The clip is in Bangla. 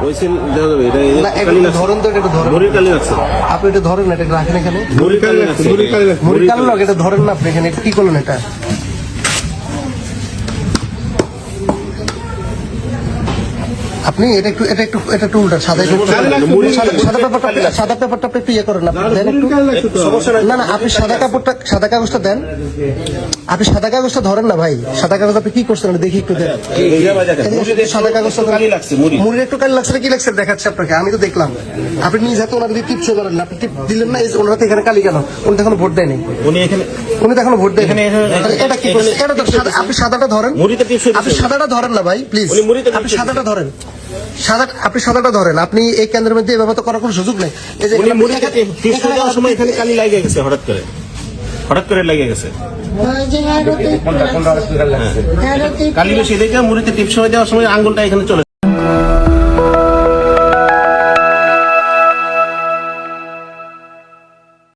ওই সিল দেওয়া যাবে এটা না, এটা ধরেন তো, এটা ধরেন। মুড়ির কালি আছে আপনি এটা ধরেন না, এটা রাখেন এখানে। মুড়ির কালি আছে মুড়ি কালো লাগে, এটা ধরেন না আপনি এখানে। এটা কি করলেন এটা? আপনি এটা একটু উল্টা সাদা সাদা পেপারটা আপনি একটু ইয়ে করেন না, দেন একটু। না না, আপনি সাদা কাগজটা দেন। আপনি সাদা কাগজটা ধরেন না ভাই, সাদা কাগজ আপনি কি করছেন দেখি একটু দেন। সাদা কাগজটা মুড়ির একটু কালি লাগছে, কি লাগছে দেখাচ্ছে আপনাকে, আমি তো দেখলাম। আপনি নিজ হাতে ওনার টিপ শো করেন না, আপনি টিপ দিলেন না, ওনার হাতে এখানে কালি কেন? উনি তো এখনো ভোট দেয়নি, উনি তো এখনো ভোট দেয়নি। এটা কি করছেন? এটা তো আপনি সাদাটা ধরেন, আপনি সাদাটা ধরেন না ভাই প্লিজ, আপনি সাদাটা ধরেন। আপনি সাদাটা ধরেন। আপনি এই কেন্দ্রের মধ্যে এভাবে তো করার কোনো সুযোগ নেই। এই যে সময় এখানে কালি লাগে গেছে, হঠাৎ করে লেগে গেছে কালি বেশি দেখে মুড়িতে টিপস হয়ে যাওয়ার সময় আঙ্গুলটা এখানে চলে